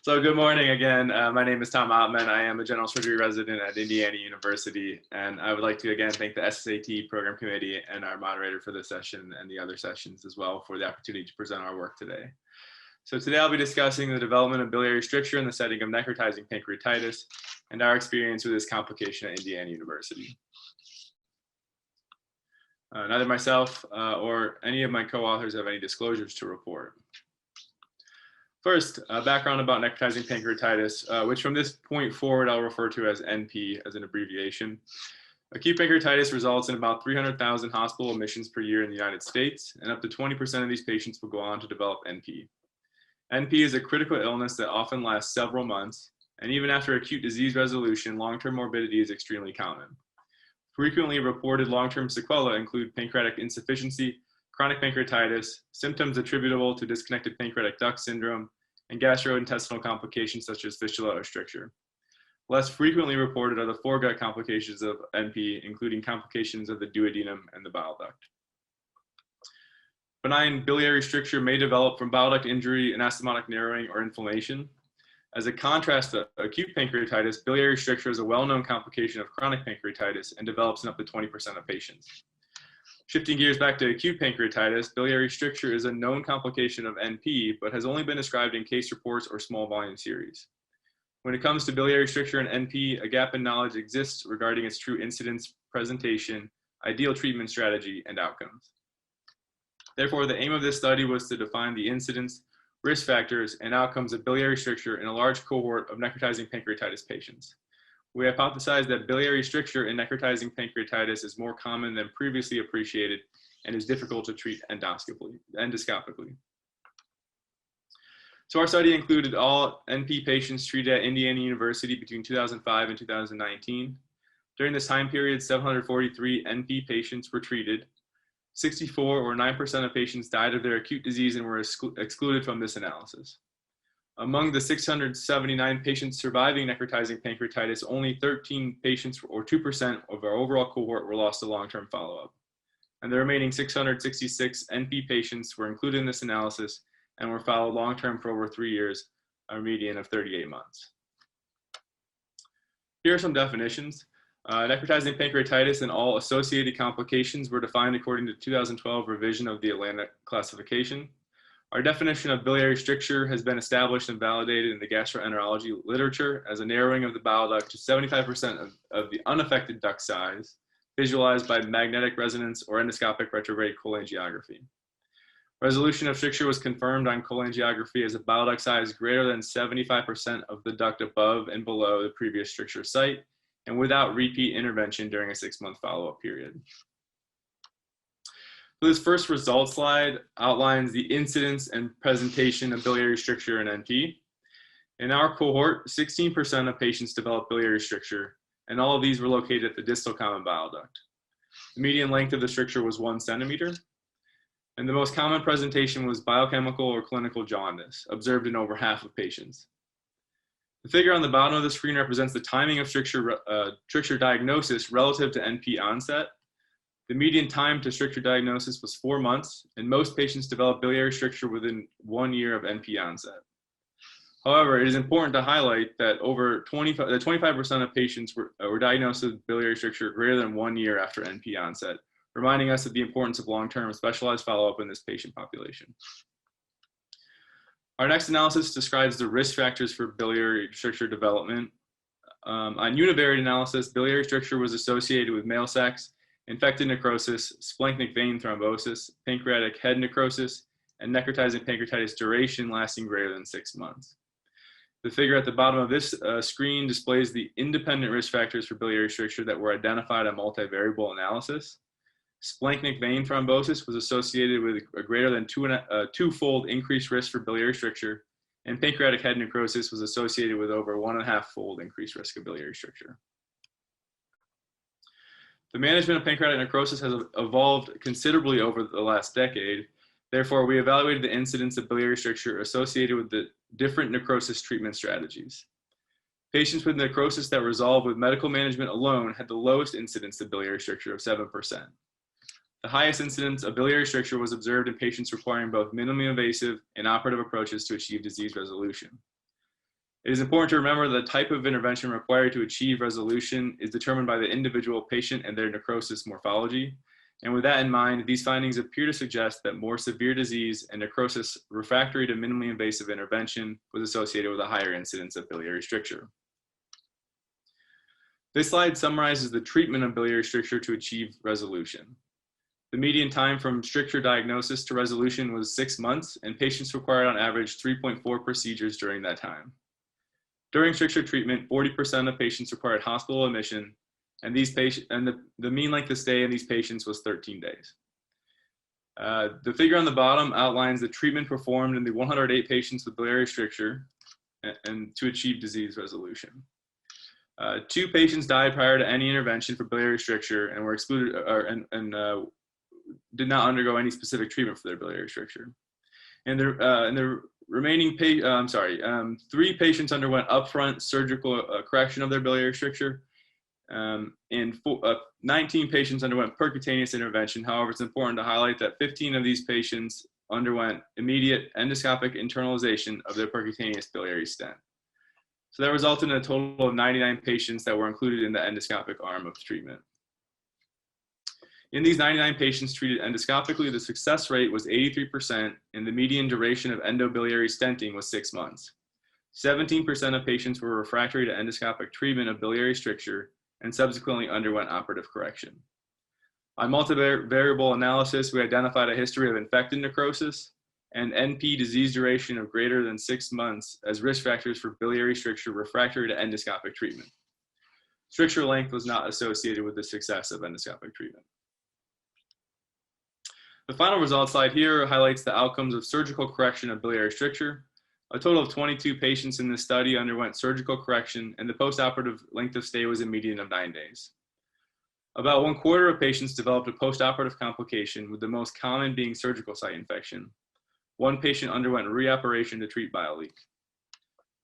So good morning again. My name is Tom Ottman. I am a general surgery resident at Indiana University, and I would like to again thank the SSAT program committee and our moderator for this session and the other sessions as well for the opportunity to present our work today. So today I'll be discussing the development of biliary stricture in the setting of necrotizing pancreatitis and our experience with this complication at Indiana University. Neither myself or any of my co-authors have any disclosures to report. First, background about necrotizing pancreatitis, which from this point forward I'll refer to as NP as an abbreviation. Acute pancreatitis results in about 300,000 hospital admissions per year in the United States, and up to 20% of these patients will go on to develop NP. NP is a critical illness that often lasts several months, and even after acute disease resolution, long-term morbidity is extremely common. Frequently reported long-term sequelae include pancreatic insufficiency, chronic pancreatitis, symptoms attributable to disconnected pancreatic duct syndrome, and gastrointestinal complications such as fistula or stricture. Less frequently reported are the foregut complications of NP, including complications of the duodenum and the bile duct. Benign biliary stricture may develop from bile duct injury, anastomotic narrowing, or inflammation. As a contrast to acute pancreatitis, biliary stricture is a well-known complication of chronic pancreatitis and develops in up to 20% of patients. Shifting gears back to acute pancreatitis, biliary stricture is a known complication of NP, but has only been described in case reports or small volume series. When it comes to biliary stricture and NP, a gap in knowledge exists regarding its true incidence, presentation, ideal treatment strategy, and outcomes. Therefore, the aim of this study was to define the incidence, risk factors, and outcomes of biliary stricture in a large cohort of necrotizing pancreatitis patients. We hypothesized that biliary stricture in necrotizing pancreatitis is more common than previously appreciated and is difficult to treat endoscopically. So our study included all NP patients treated at Indiana University between 2005 and 2019. During this time period, 743 NP patients were treated. 64 or 9% of patients died of their acute disease and were excluded from this analysis. Among the 679 patients surviving necrotizing pancreatitis, only 13 patients or 2% of our overall cohort were lost to long-term follow-up. And the remaining 666 NP patients were included in this analysis and were followed long-term for over 3 years, a median of 38 months. Here are some definitions. Necrotizing pancreatitis and all associated complications were defined according to 2012 revision of the Atlantic classification. Our definition of biliary stricture has been established and validated in the gastroenterology literature as a narrowing of the bile duct to 75% of the unaffected duct size, visualized by magnetic resonance or endoscopic retrograde cholangiography. Resolution of stricture was confirmed on cholangiography as a bile duct size greater than 75% of the duct above and below the previous stricture site, and without repeat intervention during a 6-month follow-up period. So this first result slide outlines the incidence and presentation of biliary stricture in NP. In our cohort, 16% of patients developed biliary stricture, and all of these were located at the distal common bile duct. The median length of the stricture was 1 centimeter, and the most common presentation was biochemical or clinical jaundice, observed in over half of patients. The figure on the bottom of the screen represents the timing of stricture diagnosis relative to NP onset. The median time to stricture diagnosis was 4 months, and most patients developed biliary stricture within 1 year of NP onset. However, it is important to highlight that over 25% of patients were diagnosed with biliary stricture greater than 1 year after NP onset, reminding us of the importance of long-term specialized follow-up in this patient population. Our next analysis describes the risk factors for biliary stricture development. On univariate analysis, biliary stricture was associated with male sex, infected necrosis, splanchnic vein thrombosis, pancreatic head necrosis, and necrotizing pancreatitis duration lasting greater than 6 months. The figure at the bottom of this screen displays the independent risk factors for biliary stricture that were identified on multivariable analysis. Splanchnic vein thrombosis was associated with a greater than twofold increased risk for biliary stricture, and pancreatic head necrosis was associated with over 1.5-fold increased risk of biliary stricture. The management of pancreatic necrosis has evolved considerably over the last decade. Therefore, we evaluated the incidence of biliary stricture associated with the different necrosis treatment strategies. Patients with necrosis that resolved with medical management alone had the lowest incidence of biliary stricture of 7%. The highest incidence of biliary stricture was observed in patients requiring both minimally invasive and operative approaches to achieve disease resolution. It is important to remember that the type of intervention required to achieve resolution is determined by the individual patient and their necrosis morphology. And with that in mind, these findings appear to suggest that more severe disease and necrosis refractory to minimally invasive intervention was associated with a higher incidence of biliary stricture. This slide summarizes the treatment of biliary stricture to achieve resolution. The median time from stricture diagnosis to resolution was 6 months, and patients required on average 3.4 procedures during that time. During stricture treatment, 40% of patients required hospital admission, and the mean length of stay in these patients was 13 days. The figure on the bottom outlines the treatment performed in the 108 patients with biliary stricture and to achieve disease resolution. 2 patients died prior to any intervention for biliary stricture and were excluded did not undergo any specific treatment for their biliary stricture. And the remaining 3 patients underwent upfront surgical correction of their biliary stricture, and 19 patients underwent percutaneous intervention. However, it's important to highlight that 15 of these patients underwent immediate endoscopic internalization of their percutaneous biliary stent. So that resulted in a total of 99 patients that were included in the endoscopic arm of treatment. In these 99 patients treated endoscopically, the success rate was 83%, and the median duration of endobiliary stenting was 6 months. 17% of patients were refractory to endoscopic treatment of biliary stricture and subsequently underwent operative correction. On multivariable analysis, we identified a history of infected necrosis and NP disease duration of greater than 6 months as risk factors for biliary stricture refractory to endoscopic treatment. Stricture length was not associated with the success of endoscopic treatment. The final results slide here highlights the outcomes of surgical correction of biliary stricture. A total of 22 patients in this study underwent surgical correction, and the postoperative length of stay was a median of 9 days. About 1/4 of patients developed a postoperative complication, with the most common being surgical site infection. 1 patient underwent reoperation to treat bile leak.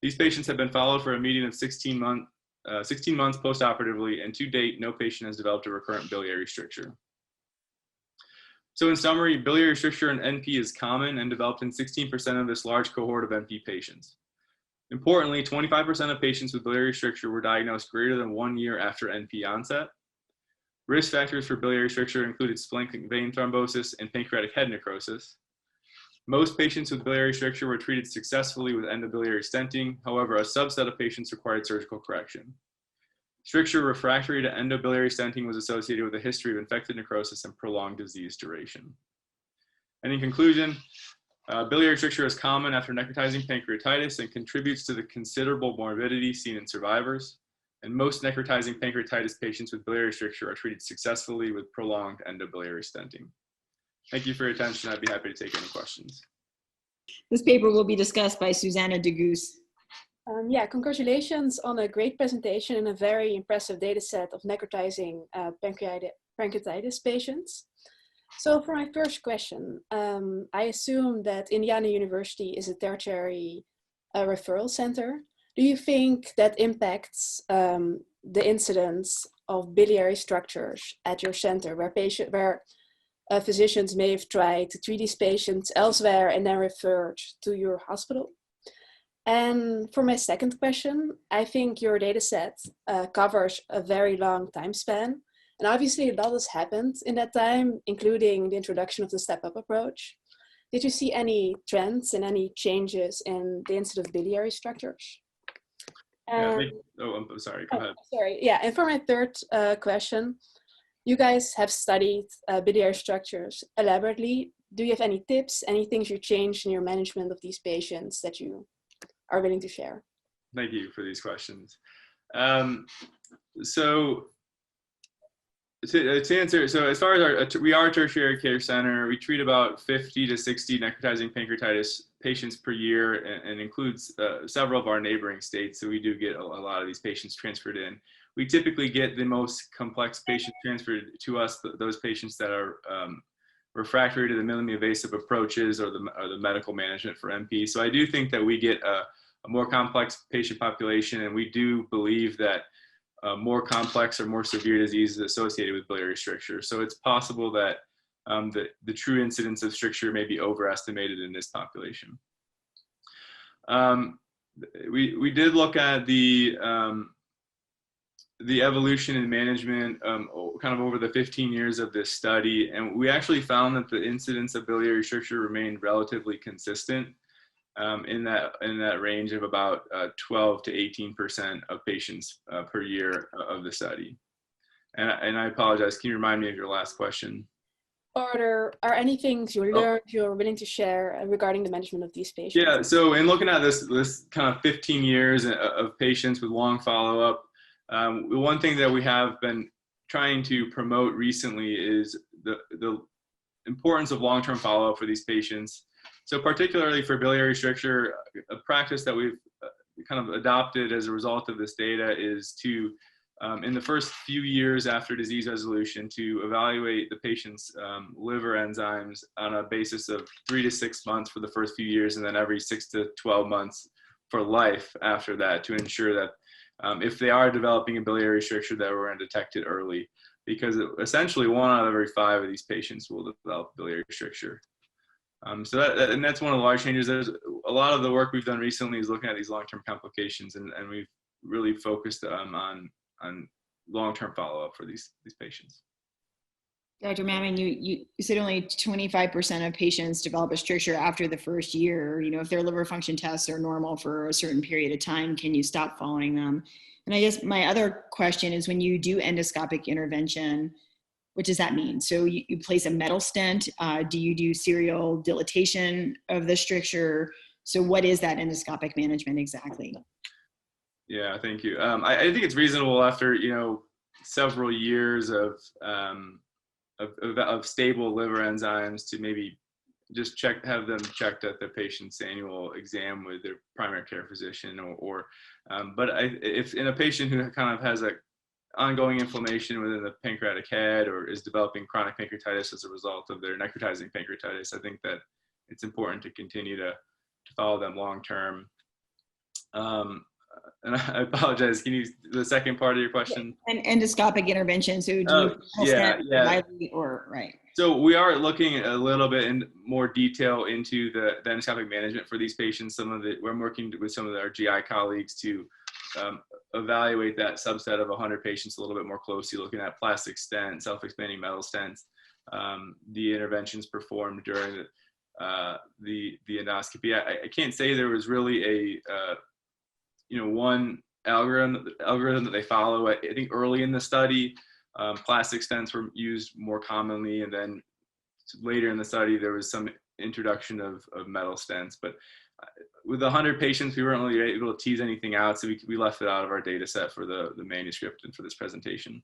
These patients have been followed for a median of 16 months postoperatively, and to date, no patient has developed a recurrent biliary stricture. So in summary, biliary stricture in NP is common and developed in 16% of this large cohort of NP patients. Importantly, 25% of patients with biliary stricture were diagnosed greater than 1 year after NP onset. Risk factors for biliary stricture included splenic vein thrombosis and pancreatic head necrosis. Most patients with biliary stricture were treated successfully with endobiliary stenting. However, a subset of patients required surgical correction. Stricture refractory to endobiliary stenting was associated with a history of infected necrosis and prolonged disease duration. And in conclusion, biliary stricture is common after necrotizing pancreatitis and contributes to the considerable morbidity seen in survivors. And most necrotizing pancreatitis patients with biliary stricture are treated successfully with prolonged endobiliary stenting. Thank you for your attention. I'd be happy to take any questions. This paper will be discussed by Susanna de Goes. Yeah, congratulations on a great presentation and a very impressive data set of necrotizing pancreatitis patients. So for my first question, I assume that Indiana University is a tertiary referral center. Do you think that impacts the incidence of biliary strictures at your center, where physicians may have tried to treat these patients elsewhere and then referred to your hospital? And for my second question, I think your data set covers a very long time span. And obviously a lot has happened in that time, including the introduction of the step-up approach. Did you see any trends and any changes in the incidence of biliary strictures? I'm sorry, go ahead. Sorry, yeah, and for my third question, you guys have studied biliary strictures elaborately. Do you have any tips, any things you changed in your management of these patients that you are willing to share? Thank you for these questions. So to answer, so as far as we are a tertiary care center, we treat about 50 to 60 necrotizing pancreatitis patients per year, and includes several of our neighboring states. So we do get a lot of these patients transferred in. We typically get the most complex patients transferred to us, those patients that are refractory to the minimally invasive approaches or the medical management for NP. So I do think that we get a more complex patient population, and we do believe that more complex or more severe disease is associated with biliary stricture. So it's possible that the true incidence of stricture may be overestimated in this population. we did look at the evolution and management kind of over the 15 years of this study, and we actually found that the incidence of biliary stricture remained relatively consistent in that range of about 12 to 18% of patients per year of the study. And I apologize, can you remind me of your last question? Are any things you learned you're willing to share regarding the management of these patients? Yeah, so in looking at this kind of 15 years of patients with long follow-up, the one thing that we have been trying to promote recently is the importance of long-term follow-up for these patients. So particularly for biliary stricture, a practice that we've kind of adopted as a result of this data is to, in the first few years after disease resolution, to evaluate the patient's liver enzymes on a basis of 3 to 6 months for the first few years, and then every 6 to 12 months for life after that, to ensure that if they are developing a biliary stricture, that we're going to detect it early, because essentially 1 out of every 5 of these patients will develop biliary stricture. So that's one of the large changes. There's a lot of the work we've done recently is looking at these long-term complications, and we've really focused on long-term follow-up for these patients. Dr. Mammon, you said only 25% of patients develop a stricture after the first year. You know, if their liver function tests are normal for a certain period of time, can you stop following them? And I guess my other question is, when you do endoscopic intervention, what does that mean? So you place a metal stent, do you do serial dilatation of the stricture? So what is that endoscopic management exactly? Yeah, thank you. I think it's reasonable after, several years of stable liver enzymes to maybe just have them checked at the patient's annual exam with their primary care physician, but if in a patient who kind of has a ongoing inflammation within the pancreatic head or is developing chronic pancreatitis as a result of their necrotizing pancreatitis, I think that it's important to continue to follow them long term. And I apologize, can you, the second part of your question? And endoscopic intervention, so do you dilate or, right? So we are looking a little bit in more detail into the endoscopic management for these patients. We're working with some of our GI colleagues to evaluate that subset of 100 patients a little bit more closely, looking at plastic stents, self-expanding metal stents, the interventions performed during the endoscopy. I can't say there was really one algorithm that they follow. I think early in the study, plastic stents were used more commonly, and then later in the study there was some introduction of metal stents. But with 100 patients, we weren't really able to tease anything out, so we left it out of our data set for the manuscript and for this presentation.